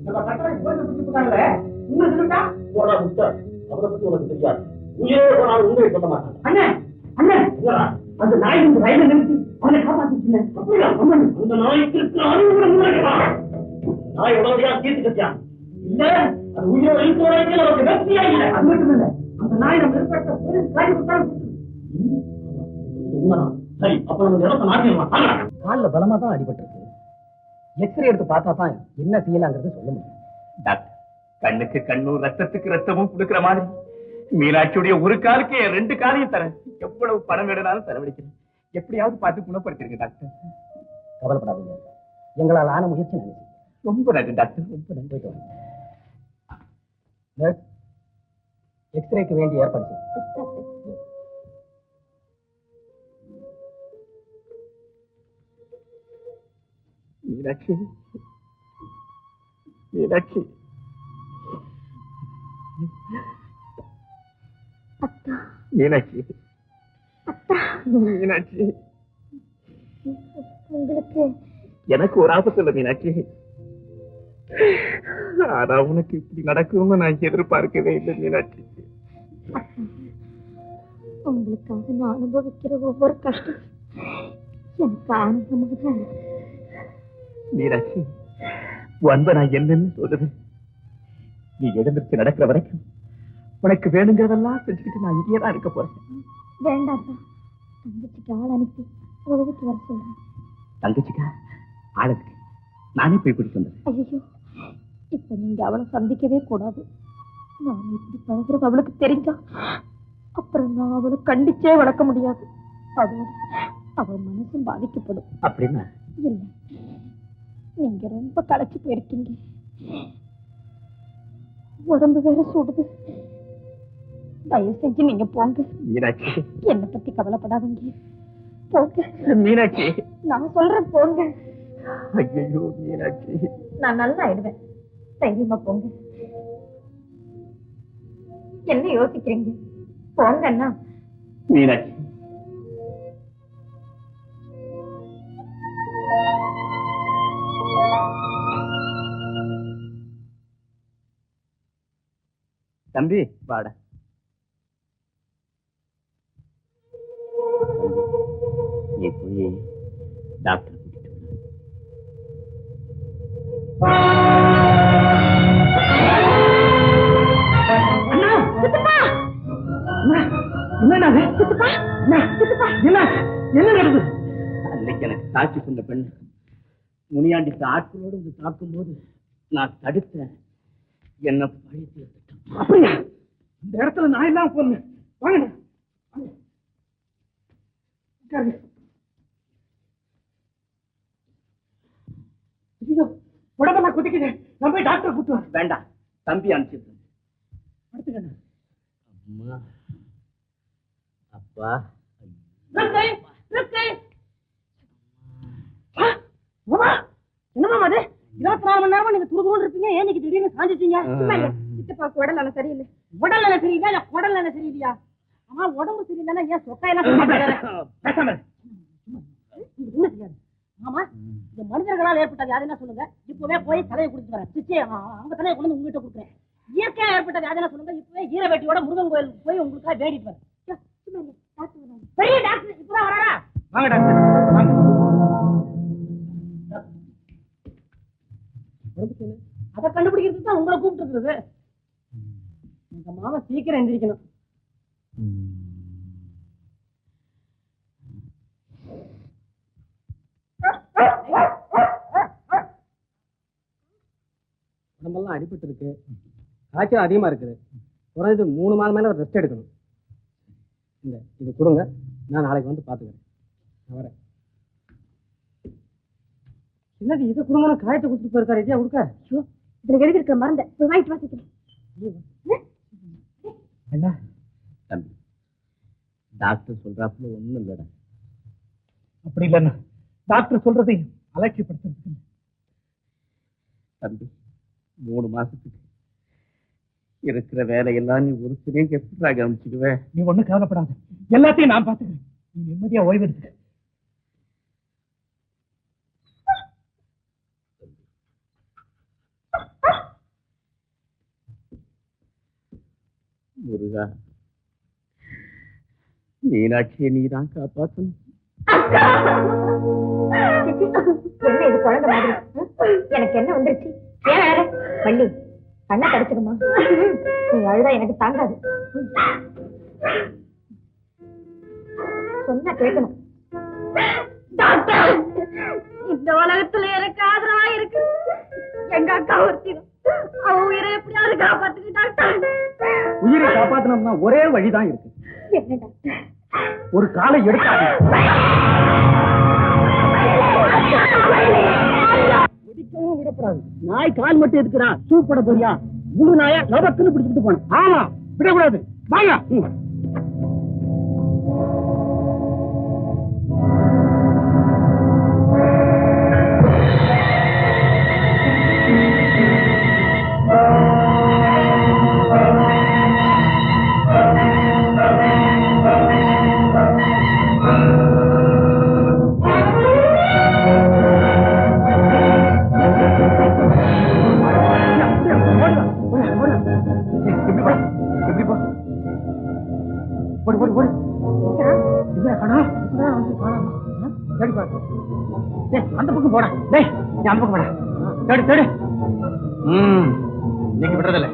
நம்ம கட்டளை போட்டு பிடிச்சிட்டாங்களே இன்னும் சொல்லிட்டா போடா மிஸ்டர் அவரை பத்தி உனக்கு தெரியாது உயிரே போனாலும் உங்களை சொல்ல மாட்டாங்க அண்ணன் அண்ணன் அந்த நாய் வந்து ரயில நிறுத்தி அவனை காப்பாத்திட்டேன் அப்படியா அந்த நாய்க்கு இருக்கிற அறிவுரை நாய் உடனடியா தீர்த்து கட்டியான் இல்ல அது உயிரோட இருக்கிற வரைக்கும் நமக்கு வெற்றியா இல்லை அது மட்டும் இல்ல அந்த நாய் நம்ம ஏற்பட்ட போலீஸ் காய் கொடுத்தாலும் சரி அப்ப நம்ம இடத்தை மாற்றிடலாம் காலில் பலமா தான் அடிபட்டிருக்கு எக்ஸ்ரே எடுத்து பார்த்தா தான் என்ன செய்யலாங்கிறது சொல்ல முடியும் டாக்டர் கண்ணுக்கு கண்ணும் ரத்தத்துக்கு ரத்தமும் கொடுக்கிற மாதிரி மீனாட்சியுடைய ஒரு காலுக்கு 2 காலையும் தரேன் எவ்வளவு பணம் வேணும்னாலும் செலவழிக்கிறேன் எப்படியாவது பார்த்து குணப்படுத்திருங்க டாக்டர் கவலைப்படாதீங்க எங்களால் ஆன முயற்சி நினைச்சு ரொம்ப நன்றி டாக்டர் ரொம்ப நன்றி எக்ஸ்ரேக்கு வேண்டிய ஏற்பாடு மீனாட்சி மீனாட்சி மீனாட்சி மீனாட்சி உங்களுக்கு எனக்கு ஒரு ஆபத்து இல்லை மீனாட்சி ஆனா உனக்கு இப்படி நடக்கும்னு நான் எதிர்பார்க்கவே இல்லை மீனாட்சி உங்களுக்காக நான் அனுபவிக்கிற ஒவ்வொரு கஷ்டம் எனக்கு ஆனந்தமாக தான் மீனாட்சி அன்ப நான் என்னன்னு சொல்றது நீ எழுந்திருச்சு நடக்கிற வரைக்கும் உனக்கு வேணுங்கிறதெல்லாம் செஞ்சுக்கிட்டு நான் இங்கேயே தான் இருக்க போறேன் வேண்டாம் தங்கச்சிக்கு ஆள் அனுப்பி உதவிக்கு வர சொல்றேன் தங்கச்சிக்கா ஆளுக்கு நானே போய் கூட்டிட்டு வந்தேன் ஐயோ இப்ப நீங்க அவளை சந்திக்கவே கூடாது நான் இப்படி பழகிறது அவளுக்கு தெரிஞ்சா அப்புறம் நான் அவளை கண்டிச்சே வளர்க்க முடியாது அதோட அவள் மனசும் பாதிக்கப்படும் அப்படின்னா இல்லை நீங்க ரொம்ப களைச்சு போயிருக்கீங்க உடம்பு வேற சுடுது தயவு செஞ்சு நீங்க போங்க மீனாட்சி என்னை பத்தி கவலைப்படாதீங்க போங்க மீனாட்சி நான் சொல்றேன் போங்க ஐயோ மீனாட்சி நான் நல்லா ஆயிடுவேன் தைரியமா போங்க என்ன யோசிக்கிறீங்க போங்கண்ணா மீனாட்சி தம்பி வாட நீ போய் டாக்டர் கூட்டிட்டு அன்னைக்கு எனக்கு சாட்சி சொன்ன பெண் முனியாண்டி ஆட்களோடு வந்து தாக்கும் போது நான் தடுத்தேன் என்ன பழித்து அப்படியா இந்த இடத்துல நான் இல்லாம போறேன் வாங்க உடம்பெல்லாம் குதிக்குது நான் போய் டாக்டர் கூட்டு வரேன் வேண்டாம் தம்பி அனுப்பிச்சிருக்கேன் படுத்துக்கண்ணா அம்மா அப்பா என்னமா அது 24 மணி நேரமா நீங்க துருதுன்னு இருப்பீங்க ஏன் நீங்க திடீர்னு சாஞ்சிட்டீங்க சித்தப்பாக்கு உடல் நல்லா சரியில்லை உடல் நல்லா சரியில்லையா இல்ல குடல் நல்லா சரியில்லையா ஆமா உடம்பு சரியில்லைன்னா ஏன் சொக்கையெல்லாம் பேசாம என்ன செய்யாது ஆமா இந்த மனிதர்களால் ஏற்பட்டது யாருன்னா சொல்லுங்க இப்பவே போய் தலையை குடிச்சு வரேன் சிச்சே அவங்க தலையை கொண்டு உங்ககிட்ட கொடுக்குறேன் இயற்கையா ஏற்பட்டது யாருன்னா சொல்லுங்க இப்பவே ஈரவேட்டியோட முருகன் கோயிலுக்கு போய் உங்களுக்காக வேண்டிட்டு வரேன் பெரிய டாக்டர் இப்பதான் வராரா வாங்க டாக்டர் வாங்க அதை கண்டுபிடிக்கிறதுக்கு தான் உங்களை கூப்பிட்டு இருக்குது உங்க மாமா சீக்கிரம் எந்திரிக்கணும் உடம்பெல்லாம் அடிபட்டு இருக்கு காய்ச்சல் அதிகமா இருக்குது குறைஞ்சது 3 மாதம் மேல ரெஸ்ட் எடுக்கணும் இந்த இது கொடுங்க நான் நாளைக்கு வந்து பாத்துக்கிறேன் நான் வரேன் என்னது இதை கொடுங்க காயத்தை கொடுத்துட்டு போயிருக்காரு இதையா கொடுக்க இதுல எழுதி இருக்கிற மருந்தை வாங்கிட்டு வாசிக்கிறேன் என்ன தம்பி டாக்டர் சொல்றாப்புல ஒண்ணும் இல்லடா அப்படி இல்லைன்னா டாக்டர் சொல்றதை அலட்சியப்படுத்துறதுக்கு தம்பி 3 மாசத்துக்கு இருக்கிற வேலையெல்லாம் நீ ஒரு சிறிய எப்படி கவனிச்சுக்குவேன் நீ ஒண்ணும் கவலைப்படாத எல்லாத்தையும் நான் பாத்துக்கிறேன் நீ நிம்மதியா ஓய்வு எடுத்து முருகா, மீனாட்சியை நீதான் காப்பாற்றணும். என்ன இது குழந்தை மாதிரி? எனக்கு என்ன வந்துருச்சு? ஏன் வள்ளி கண்ணை கடிச்சுக்குமா? நீ அழுதா எனக்கு தாங்காது. சொன்ன கேட்கணும். இந்த உலகத்துல எனக்கு ஆதரவா இருக்கு எங்க அக்கா ஒருத்தி. அவ உயிரை எப்படியாவது காப்பாத்துக்கு டாக்டர். உயிரை காப்பாற்றணும்னா ஒரே வழிதான் இருக்கு. என்ன டாக்டர்? ஒரு காலை எடுக்காது. விடப்படாது. நாய் கால் மட்டும் எடுக்கிறான். சூப்பட போறியா? முழு நாயா லபக்குன்னு பிடிச்சிட்டு போன. ஆமா, விடக்கூடாது. வாங்க. அந்த பக்கம் போட. அந்த பக்கம் போட. தேடு தேடு. நீங்க விடுறதில்ல.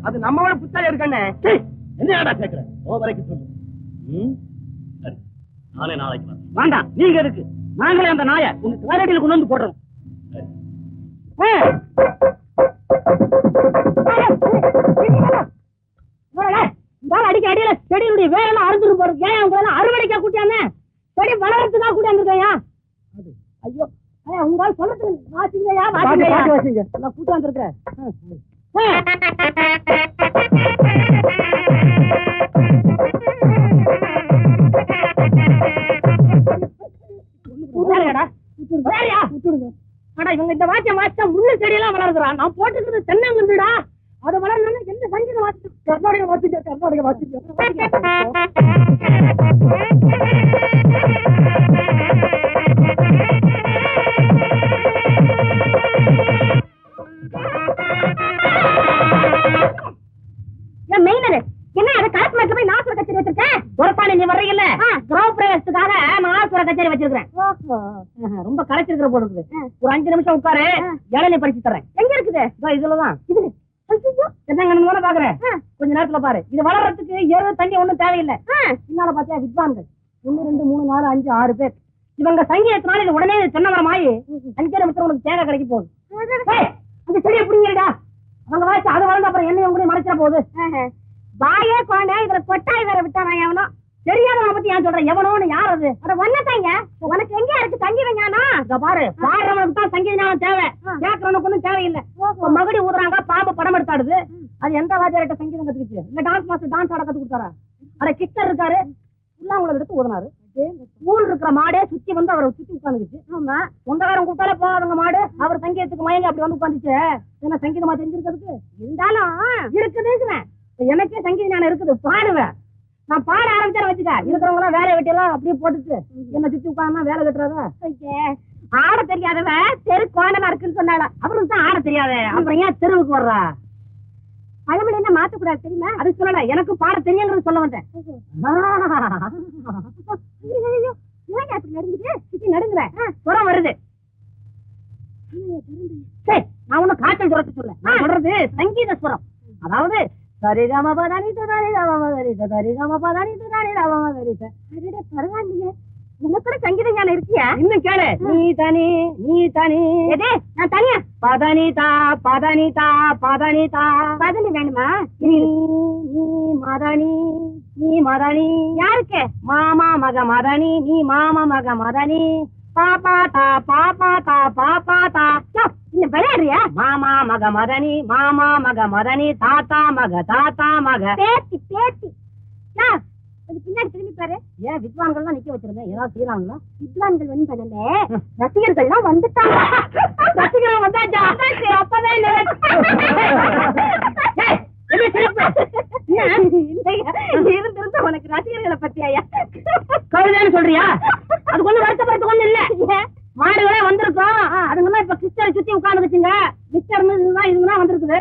அது நம்மளோட புத்தாயா இருக்கானே. என்ன கேக்குற? ஓவரைக்கு சொல்லு. நாளை நாளைக்கு வேண்டாம். நீங்க இருக்கு. நாங்களே அந்த நாயை உங்க காரடியில் கொண்டு வந்து போடுறோம். அடிக்க அடியில செடியுடைய வேரெல்லாம் அறுந்துட்டு போறது. ஏன் உங்க எல்லாம் அறுவடைக்கா கூட்டியானே? செடி வளர்றதுக்காக கூட்டியாந்துருக்கையா? ஐயோ உங்களால் சொல்றது வாசிங்கயா வாசிங்க. நான் கூட்டி வந்திருக்கேன். இவங்க இந்த வாட்சிய வாசிச்சா முள்ளு செடியெல்லாம் வளர்ந்துறான். நான் போட்டுக்கிறது தென்னங்குண்டுடா. அது வளரணும்னா என்ன சங்கீதம் வாசிச்சு? கர்நாடக வாசிக்க. கர்நாடக வாசிக்க. என்ன அது காஷ்மீருக்கு போய் நாசுர கச்சேரி வச்சிருக்கேன். துரப்பானே நீ வர்றீங்கல்ல, கிரௌ பிரவேசத்துக்காக நாசுர கச்சேரி வச்சிருக்கேன். ரொம்ப கலைச்சிருக்கிற போல இருக்குது. ஒரு 5 நிமிஷம் உட்காரு, இளநீ படிச்சு தரேன். எங்க இருக்குது? இதுலதான். இது என்ன பாக்குறேன். கொஞ்ச நேரத்துல பாரு. இது வளர்றதுக்கு எரு தண்ணி ஒண்ணும் தேவையில்லை. பின்னால பாத்தியா வித்வான்கள் 1 2 3 4 5 6 பேர். இவங்க சங்கீதத்தினால இது உடனே தென்னமரம் ஆகி 5 நிமிஷம் உனக்கு தேங்காய் கிடைக்க போகுது. அந்த செடியை பிடிங்கடா. அவங்க வாய்ச்சி அது வளர்ந்த அப்புறம் என்ன உங்களையும் மறைச்சிட போகுது. வாயே குழந்தை இதுல கொட்டாய் வேற விட்டானா எவனோ தெரியாதவனை பத்தி ஏன் சொல்றேன். எவனோன்னு யார் அது? அட ஒன்னதாங்க. உனக்கு எங்க இருக்கு சங்கீத ஞானம்? இத பாரு, பாடுறவனுக்கு தான் சங்கீத ஞானம் தேவை, கேட்கறவனுக்கு ஒண்ணும் தேவையில்லை. மகுடி ஊதுறாங்க, பாம்பு படம் எடுத்தாடுது. அது எந்த வாத்தியார்ட்ட சங்கீதம் கத்துக்கிச்சு? இல்ல டான்ஸ் மாஸ்டர் டான்ஸ் ஆட கத்து கொடுத்தாரா? அட கிட்டர் இருக்காரு, உள்ளாங்களை எடுத்து ஊதுனாரு. ஊர் இருக்கிற மாடே சுத்தி வந்து அவரை சுத்தி உட்காந்துச்சு. சொந்தக்காரன் கூட்டாலே போவாங்க மாடு. அவர் சங்கீதத்துக்கு மயங்க அப்படி வந்து உட்காந்துச்சு. என்ன சங்கீதமா தெரிஞ்சிருக்கிறதுக்கு? இருந்தாலும் இருக்குதுன்னு எனக்கே சங்கீத ஞானம் இருக்குது, பாடுவேன். நான் பாட ஆரம்பிச்சா வச்சுக்க, இருக்கிறவங்க எல்லாம் வேலை வெட்டியெல்லாம் அப்படியே போட்டுட்டு என்ன சுத்தி உட்காந்து வேலை கட்டுறதா? ஆட தெரியாதவ தெரு கோணலா இருக்குன்னு சொன்னால அவருக்கு தான் ஆட தெரியாத. அப்புறம் ஏன் தெருவுக்கு வர்றா? பழமொழி என்ன மாத்தக்கூடாது தெரியுமா? அது சொல்லல, எனக்கு பாட தெரியுங்கிறது சொல்ல வந்தேன். அப்படி நடுங்குது, நடுங்குற சுரம் வருது. சரி, நான் ஒண்ணு காய்ச்சல் சுரத்து சொல்ல, நான் சொல்றது சங்கீத சுரம். அதாவது சரிகம பதானி ததானி ரவம கரிச சரிகம பதானி ததானி ரவம கரிச. அடடே பரவாயில்லையே, உனக்கு சங்கீத ஞானம் இருக்கியா? இன்னும் கேளு. நீ தனி நீ தனி. எதே நான் தனியா? பதனிதா பதனிதா பதனிதா. பதனி வேணுமா? நீ நீ மதனி நீ மதனி. யாருக்கு? மாமா மக மதனி, நீ மாமா மக மதனி. பாப்பாத்தா பாப்பாத்தா பாப்பாத்தா. இந்த விளையாடுறியா? மாமா மக மதனி மாமா மக மதனி தாத்தா மக தாத்தா மக. பேத்தி பேத்தி. கொஞ்சம் பின்னாடி திரும்பி பாரு. ஏன் வித்வான்கள் தான் நிக்க வச்சிருந்தேன், ஏதாவது செய்யறாங்களா? வித்வான்கள் வந்து பண்ணல, ரசிகர்கள்லாம் வந்துட்டாங்க. ரசிகர்கள் வந்தாச்சா? அப்பவே இருந்து உனக்கு ரசிகர்களை பத்தியா கவிதைன்னு சொல்றியா? அது கொஞ்சம் வருத்தப்படுத்த ஒண்ணு இல்ல. மாடுகளே வந்திருக்கோம், அதுங்கெல்லாம் இப்ப கிறிஸ்டரை சுத்தி உட்கார்ந்துச்சுங்க. மிஸ்டர் இதுதான் வந்திருக்குது.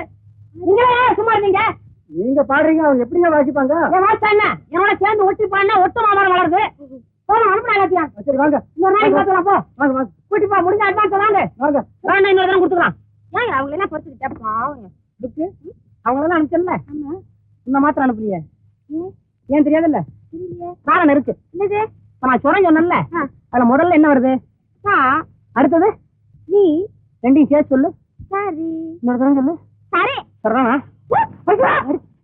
நீங்களே சும்மா இருந்தீங்க. நீங்க பாடுறீங்க, அவங்க எப்படிங்க வாசிப்பாங்க? என் வாசா என்ன, என்னோட சேர்ந்து ஒட்டி பாடினா ஒட்டு மாமரம் வளருது. போலாம், அனுப்பினா எல்லாத்தையும். சரி வாங்க, இன்னொரு நாளைக்கு பார்த்துலாம். போ வாங்க வாங்க கூட்டிப்பா, முடிஞ்ச அட்வான்ஸ் வாங்க. வாங்க. வேண்டாம், இன்னொரு தரம் கொடுத்துக்கலாம். ஏன் அவங்க எல்லாம் பொறுத்துட்டு இருக்கு? அவங்களெல்லாம் அனுப்பிச்சல, இந்த மாத்திரம் அனுப்புறிய? ஏன் தெரியாதுல்ல? காரணம் இருக்கு. என்னது? நான் சொல்றேன் சொன்னேன்ல, அதுல முதல்ல என்ன வருது? அடுத்தது நீ. ரெண்டையும் சேர்த்து சொல்லு. சரி. இன்னொரு தரம் சொல்லு. சரி. சொல்றானா?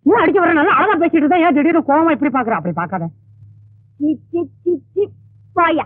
ஏன் அடிக்க வர? நல்லா அழகா பேசிட்டு இருந்தா ஏன் திடீர்னு கோவமா இப்படி பாக்குற? அப்படி பாக்காத. போயா.